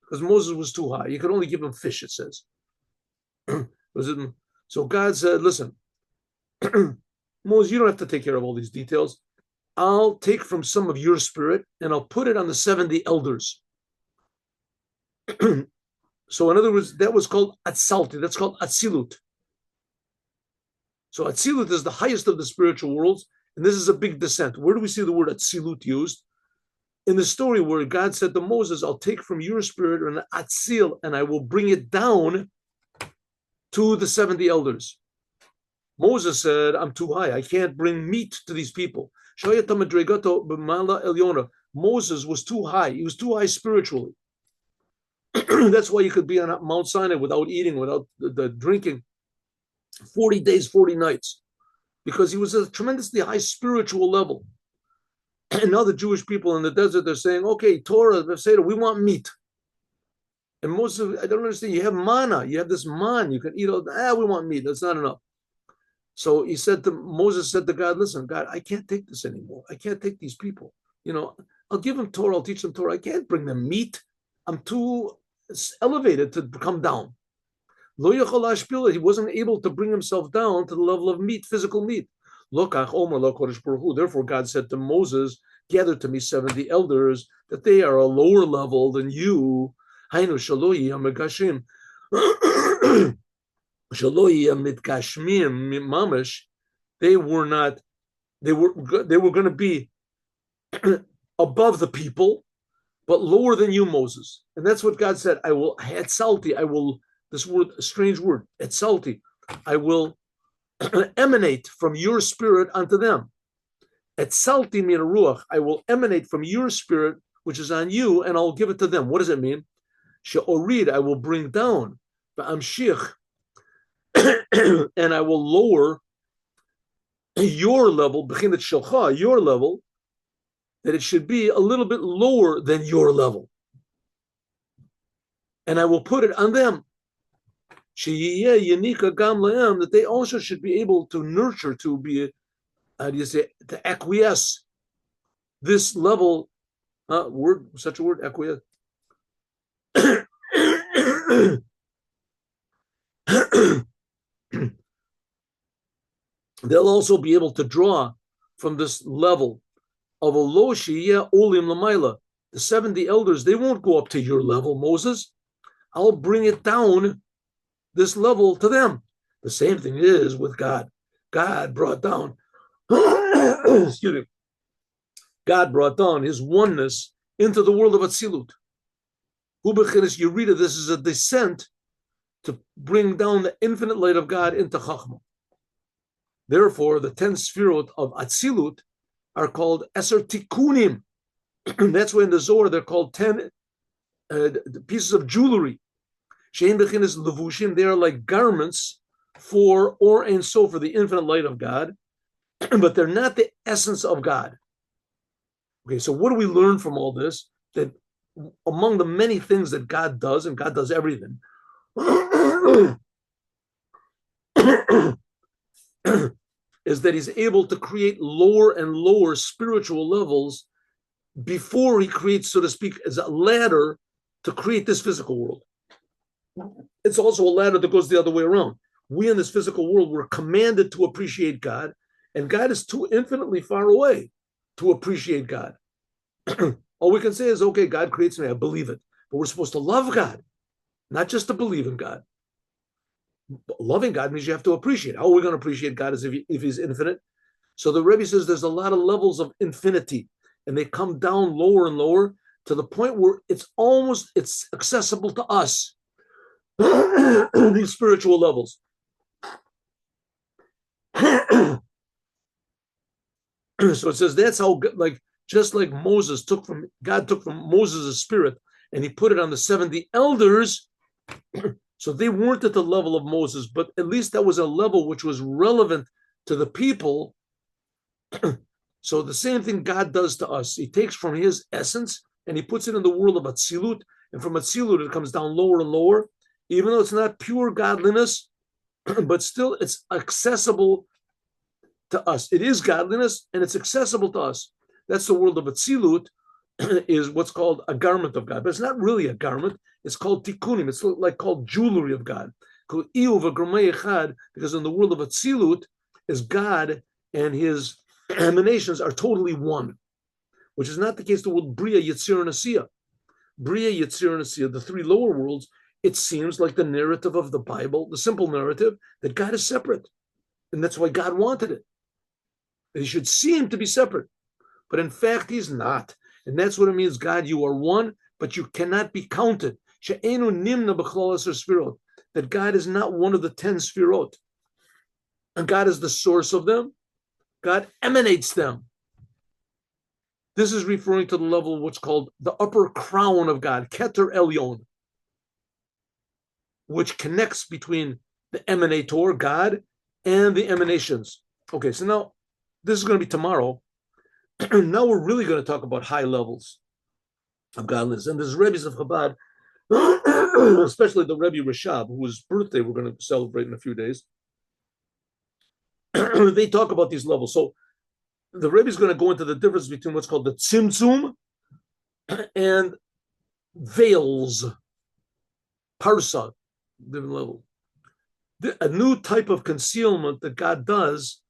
Because Moses was too high. You could only give him fish, it says. So God said, listen, Moses, you don't have to take care of all these details. I'll take from some of your spirit and I'll put it on the 70 elders. So in other words, that was called Atzalti. That's called Atzilut. So Atzilut is the highest of the spiritual worlds, and this is a big descent. Where do we see the word Atzilut used? In the story where God said to Moses, I'll take from your spirit an Atzil and I will bring it down to the 70 elders. Moses said, I'm too high. I can't bring meat to these people. Moses was too high. He was too high spiritually. That's why you could be on Mount Sinai without eating, without the drinking, 40 days, 40 nights, because he was at a tremendously high spiritual level. And now the Jewish people in the desert, they're saying, okay, Torah, we want meat. And Moses, I don't understand, you have manna, you have this man, you can eat all, we want meat, that's not enough. So Moses said to God, listen, God, I can't take this anymore. I can't take these people. I'll give them Torah, I'll teach them Torah. I can't bring them meat. I'm too elevated to come down. He wasn't able to bring himself down to the level of meat, physical meat. Therefore, God said to Moses, gather to me 70 elders, that they are a lower level than you. They were going to be above the people, but lower than you, Moses. And that's what God said. This word, a strange word, etzalti, I will emanate from your spirit unto them. Etzalti min ruach, I will emanate from your spirit, which is on you, and I'll give it to them. What does it mean? She'orid, I will bring down, ba'amshich, and I will lower your level, b'chinet shelcha, your level, that it should be a little bit lower than your level. And I will put it on them. That they also should be able to nurture, to acquiesce this level, acquiesce. They'll also be able to draw from this level of a lo sheyeh olim l'mayla. The 70 elders, they won't go up to your level, Moses. I'll bring it down this level to them. The same thing is with God. God brought down, excuse me, God brought down his oneness into the world of Atzilut. You read it, this is a descent to bring down the infinite light of God into Chachma. Therefore, the 10 Sfrirot of Atzilut are called Eser Tikunim. That's why in the Zohar they're called 10 pieces of jewelry. Shein Bechinas Levushim, they are like garments for Or and So, for the infinite light of God, but they're not the essence of God. Okay, so what do we learn from all this? That among the many things that God does, and God does everything, is that he's able to create lower and lower spiritual levels before he creates, so to speak, as a ladder to create this physical world. It's also a ladder that goes the other way around. We in this physical world were commanded to appreciate God, and God is too infinitely far away to appreciate God. All we can say is, okay, God creates me, I believe it. But we're supposed to love God, not just to believe in God. Loving God means you have to appreciate. How are we going to appreciate God as if he's infinite? So the Rebbe says there's a lot of levels of infinity, and they come down lower and lower to the point where it's accessible to us, these spiritual levels. So it says that's how, just like God took from Moses' spirit and he put it on the 70 elders. So they weren't at the level of Moses, but at least that was a level which was relevant to the people. So the same thing God does to us. He takes from his essence and he puts it in the world of Atzilut, and from Atzilut it comes down lower and lower, even though it's not pure godliness, but still it's accessible to us. It is godliness and it's accessible to us. That's the world of Atzilut, is what's called a garment of God, but it's not really a garment. It's called tikkunim. It's like called jewelry of God. Because in the world of Atzilut, is God and his emanations are totally one, which is not the case the world Bria, Yetzir, and Asiya. Bria, Yetzir, and Asiya, the three lower worlds, it seems like the narrative of the Bible, the simple narrative, that God is separate. And that's why God wanted it. He should seem to be separate. But in fact, he's not. And that's what it means, God, you are one, but you cannot be counted. That God is not one of the 10 Sfirot. And God is the source of them. God emanates them. This is referring to the level of what's called the upper crown of God, Keter Elyon, which connects between the emanator, God, and the emanations. Okay, so now this is going to be tomorrow. Now we're really going to talk about high levels of godliness. And there's Rebbe's of Chabad, especially the Rebbe Rashab, whose birthday we're going to celebrate in a few days. They talk about these levels. So the Rebbe is going to go into the difference between what's called the tzimtzum and veils, parsa, different level. A new type of concealment that God does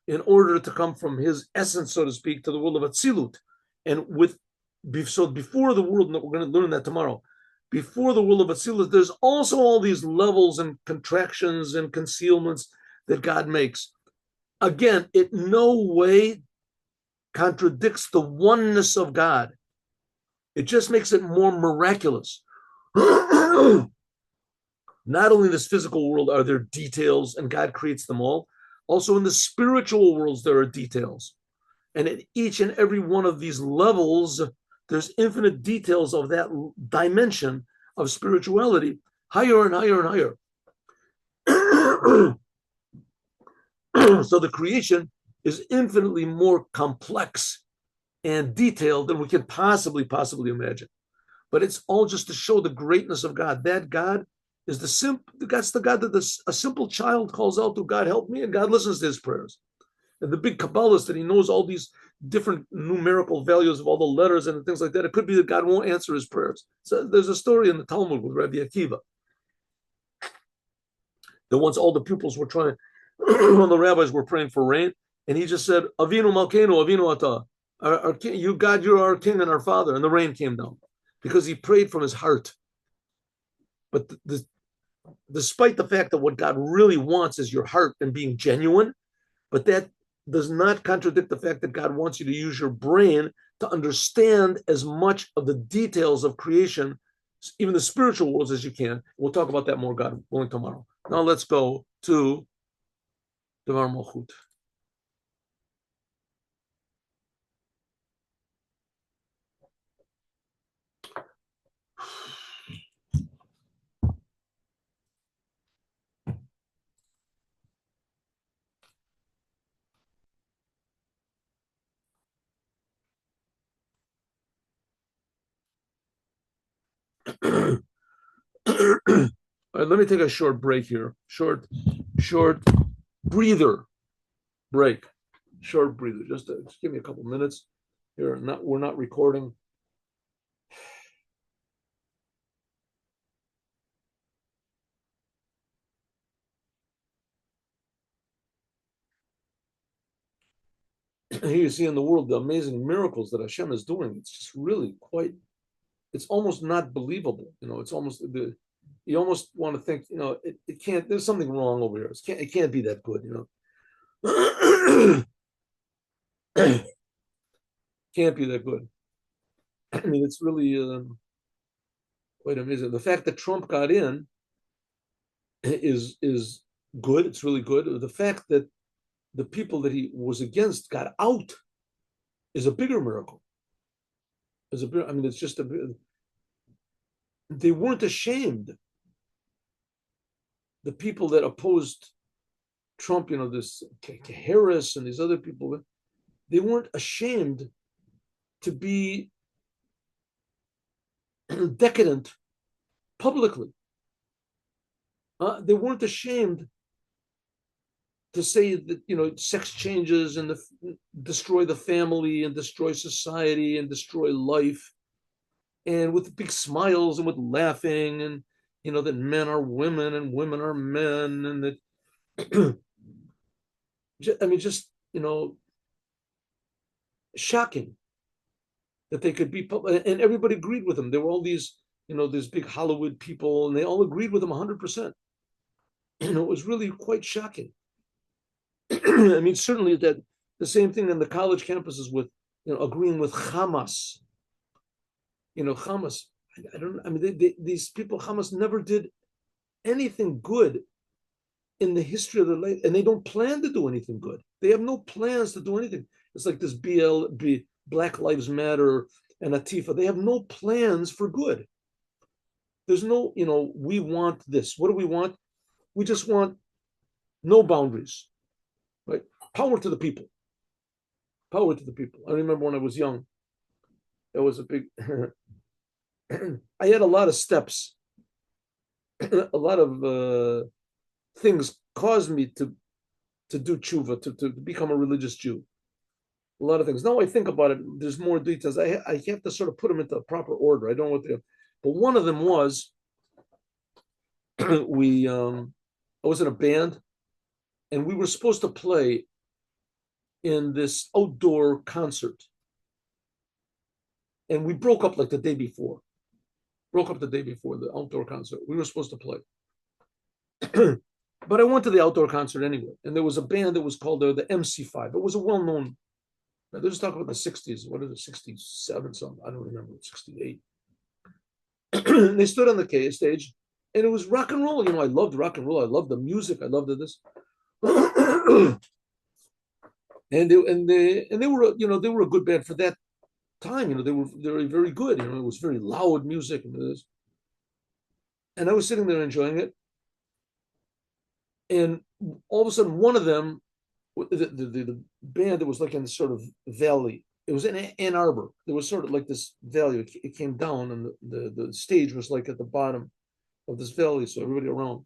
in order to come from his essence, so to speak, to the world of Atzilut. And so before the world, we're going to learn that tomorrow, before the world of Atzilut, there's also all these levels and contractions and concealments that God makes. Again, it no way contradicts the oneness of God. It just makes it more miraculous. Not only in this physical world are there details, and God creates them all, also in the spiritual worlds there are details. And at each and every one of these levels, there's infinite details of that dimension of spirituality, higher and higher and higher. So the creation is infinitely more complex and detailed than we can possibly imagine. But it's all just to show the greatness of God. That God is that's the God that a simple child calls out to, God help me, and God listens to his prayers. And the big Kabbalist that he knows all these different numerical values of all the letters and things like that, it could be that God won't answer his prayers. So there's a story in the Talmud with Rabbi Akiva. that once all the pupils were trying, all the rabbis were praying for rain, and he just said, Avinu Malkeinu, Avinu Ata. Our king, you God, you're our king and our father, and the rain came down because he prayed from his heart. But despite the fact that what God really wants is your heart and being genuine, but that does not contradict the fact that God wants you to use your brain to understand as much of the details of creation, even the spiritual worlds, as you can. We'll talk about that more, God willing, tomorrow. Now let's go to Devar Malchut. All right, let me take a short break here. Short breather break. Short breather. Just give me a couple minutes here. We're not recording. Here you see in the world the amazing miracles that Hashem is doing. It's just really quite. It's almost not believable. It's almost you almost want to think. It can't. There's something wrong over here. It can't be that good. Can't be that good. I mean, it's really quite amazing. The fact that Trump got in is good. It's really good. The fact that the people that he was against got out is a bigger miracle. I mean, it's just they weren't ashamed. The people that opposed Trump, this Harris and these other people, they weren't ashamed to be decadent publicly. They weren't ashamed to say that sex changes and destroy the family and destroy society and destroy life, and with big smiles and with laughing, and that men are women and women are men, and that I mean, just shocking that they could be, and everybody agreed with them. There were all these these big Hollywood people, and they all agreed with them 100%. It was really quite shocking. I mean, certainly that the same thing in the college campuses with agreeing with Hamas. Hamas. I don't. I mean, these people, Hamas, never did anything good in the history of their life, and they don't plan to do anything good. They have no plans to do anything. It's like this Black Lives Matter and Antifa. They have no plans for good. There's no, we want this. What do we want? We just want no boundaries, right? Power to the people. Power to the people. I remember when I was young, there was a big, I had a lot of steps. A lot of things caused me to do tshuva, to become a religious Jew. A lot of things. Now I think about it, there's more details. I have to sort of put them into a proper order. I don't know what they are. But one of them was, I was in a band, and we were supposed to play in this outdoor concert. And we broke up like the day before. Broke up the day before the outdoor concert. We were supposed to play. But I went to the outdoor concert anyway. And there was a band that was called the MC5. It was a well-known, they're just talking about the 60s. What is it, 67 something? I don't remember, 68. They stood on the stage, and it was rock and roll. I loved rock and roll. I loved the music. I loved this. and they were, they were a good band for that time. They were very good. It was very loud music and this. And I was sitting there enjoying it. And all of a sudden, one of them, the band that was like in this sort of valley, it was in Ann Arbor. There was sort of like this valley. It came down, and the stage was like at the bottom of this valley, so everybody around.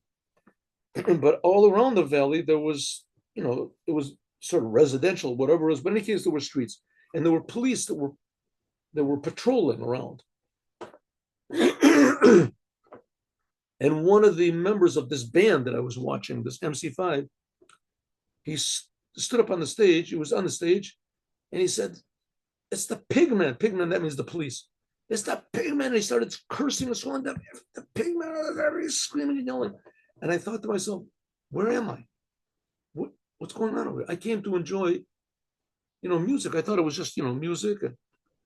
But all around the valley, there was, it was sort of residential, whatever it was. But in any case, there were streets, and there were police that were patrolling around. And one of the members of this band that I was watching, this MC5, he stood up on the stage. He was on the stage, and he said, "It's the pigman." Pigman, that means the police. It's the pigman. And he started cursing and swearing. The pigman. He's screaming and yelling. And I thought to myself, where am I? What's going on over here? I came to enjoy, music. I thought it was just, music.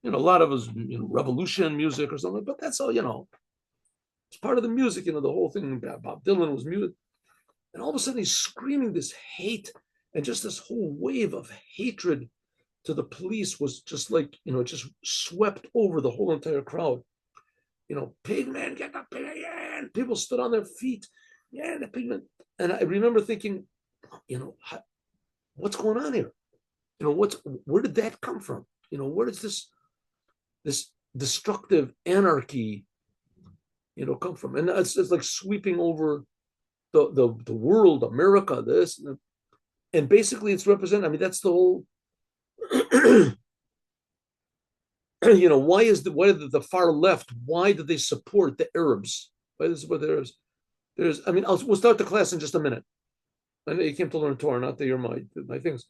And, a lot of it was, revolution music or something. But that's all, it's part of the music, the whole thing. Bob Dylan was music. And all of a sudden he's screaming this hate, and just this whole wave of hatred to the police was just like, just swept over the whole entire crowd. Pigman, get the pigman. People stood on their feet. Yeah, the pigman. And I remember thinking, what's going on here? Where did that come from? Where does this destructive anarchy, come from? And it's like sweeping over the world, America, this, and basically it's represented. I mean, that's the whole. Why did the far left? Why did they support the Arabs? Why did they support the Arabs? We'll start the class in just a minute. I know you came to learn Torah, not that you're my things.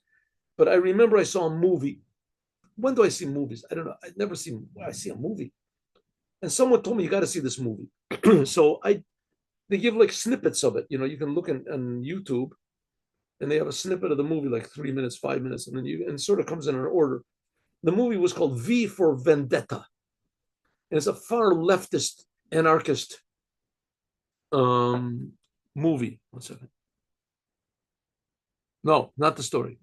But I remember I saw a movie. When do I see movies? I don't know. I've never seen. I see a movie, and someone told me you got to see this movie. So they give like snippets of it. You can look on YouTube, and they have a snippet of the movie, like 3 minutes, 5 minutes, and then it sort of comes in an order. The movie was called V for Vendetta, and it's a far leftist anarchist movie. 1 second. No, not the story.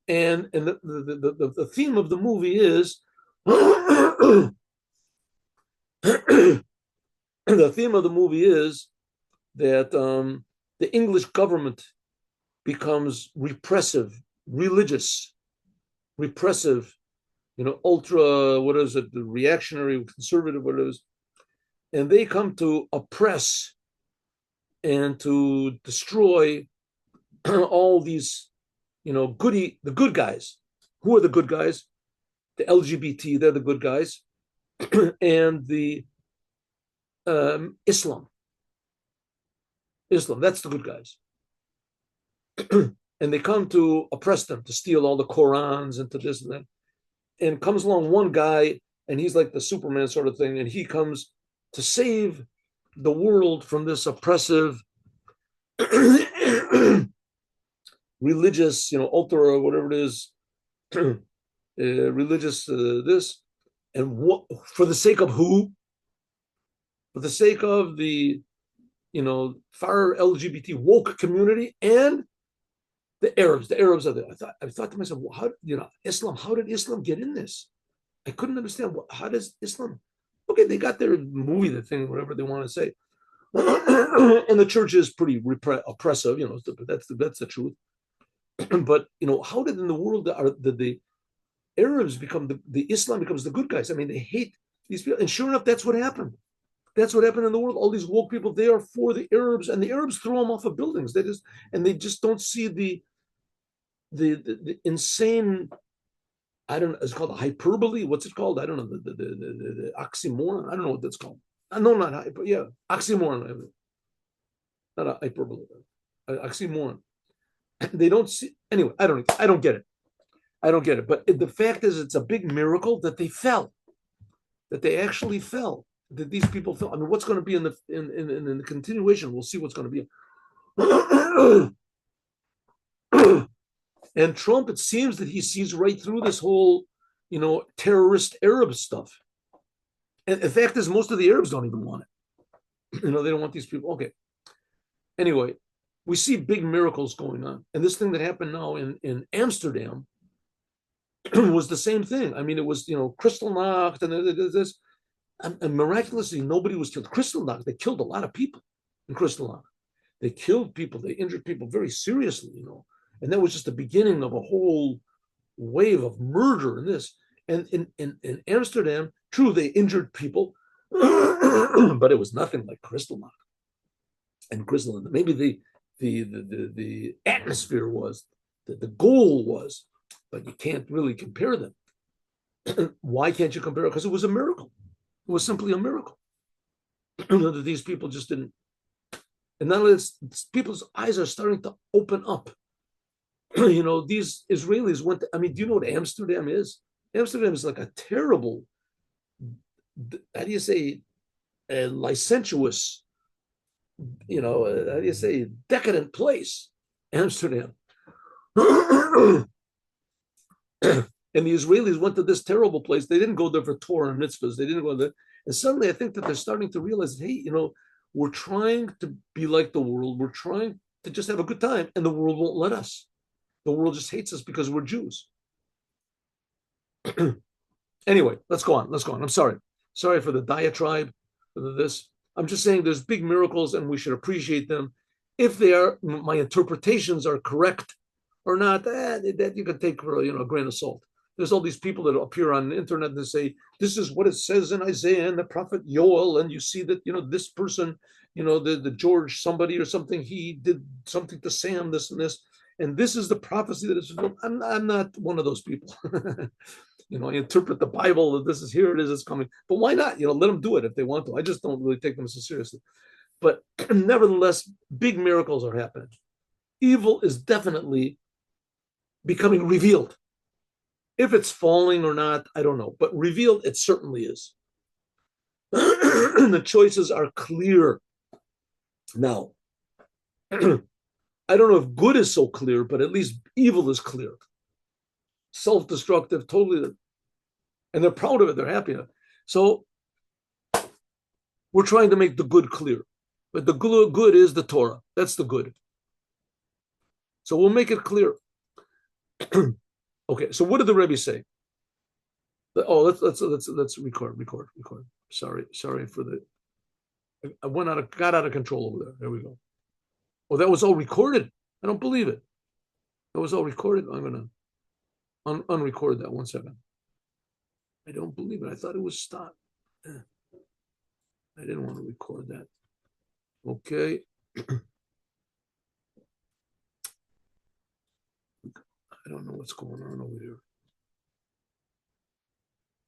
and the theme of the movie is the theme of the movie is that the English government becomes repressive, religious, repressive, ultra, what is it, the reactionary, conservative, what it is, and they come to oppress and to destroy all these, the good guys. Who are the good guys? The LGBT, they're the good guys, and the Islam, that's the good guys. And they come to oppress them, to steal all the Qurans and to this and that. And comes along one guy, and he's like the Superman sort of thing, and he comes to save the world from this oppressive religious, ultra or whatever it is, religious this, and what, for the sake of who? For the sake of the, far LGBT woke community and the Arabs. The Arabs are there. I thought to myself, well, Islam, how did Islam get in this? I couldn't understand. How does Islam? Okay, they got their movie, the thing, whatever they want to say. And the church is pretty oppressive, that's the truth. But how did in the world did the Arabs become the Islam becomes the good guys? I mean, they hate these people, and sure enough, that's what happened. That's what happened in the world. All these woke people, they are for the Arabs, and the Arabs throw them off of buildings. They just don't see the insane. I don't know. It's called hyperbole. What's it called? I don't know. The oxymoron. I don't know what that's called. No, not hyper. Yeah, oxymoron. Not a hyperbole. Oxymoron. They don't see. Anyway, I don't get it. I don't get it. But the fact is, it's a big miracle that they fell. That they actually fell. That these people fell. I mean, what's going to be in the continuation? We'll see what's going to be. And Trump, it seems that he sees right through this whole, terrorist Arab stuff. And the fact is, most of the Arabs don't even want it. They don't want these people. Okay. Anyway, we see big miracles going on. And this thing that happened now in Amsterdam was the same thing. I mean, it was, Kristallnacht and this. And miraculously, nobody was killed. Kristallnacht, they killed a lot of people in Kristallnacht. They killed people. They injured people very seriously, And that was just the beginning of a whole wave of murder in this. And in Amsterdam, true, they injured people, but it was nothing like Kristallnacht. And Kristallnacht, maybe the atmosphere was, the goal was, but you can't really compare them. Why can't you compare it? Because it was a miracle. It was simply a miracle. that these people just didn't. And now people's eyes are starting to open up. These Israelis went to, I mean, do you know what Amsterdam is? Amsterdam is like a terrible, how do you say, a licentious, how do you say, decadent place, Amsterdam. And the Israelis went to this terrible place. They didn't go there for Torah and mitzvahs. They didn't go there. And suddenly I think that they're starting to realize, hey, we're trying to be like the world. We're trying to just have a good time, and the world won't let us. The world just hates us because we're Jews. Anyway, let's go on. Let's go on. I'm sorry. Sorry for the diatribe, for this. I'm just saying there's big miracles and we should appreciate them. If my interpretations are correct or not, that you can take for a grain of salt. There's all these people that appear on the internet and say, this is what it says in Isaiah and the prophet Yoel, and you see that, this person, the George somebody or something, he did something to Sam, this and this, and this is the prophecy that is fulfilled. I'm not one of those people. I interpret the Bible that this is, here it is, it's coming. But why not? Let them do it if they want to. I just don't really take them so seriously. But nevertheless, big miracles are happening. Evil is definitely becoming revealed. If it's falling or not, I don't know. But revealed, it certainly is. The choices are clear now. I don't know if good is so clear, but at least evil is clear. Self-destructive, totally. And they're proud of it. They're happy. So we're trying to make the good clear. But the good is the Torah. That's the good. So we'll make it clear. Okay, so what did the Rebbe say? Oh, let's record. Sorry for the. I got out of control over there. There we go. Oh, that was all recorded. I don't believe it. That was all recorded. I'm gonna unrecord that. 1 second. I don't believe it. I thought it was stopped. I didn't want to record that. Okay. I don't know what's going on over here.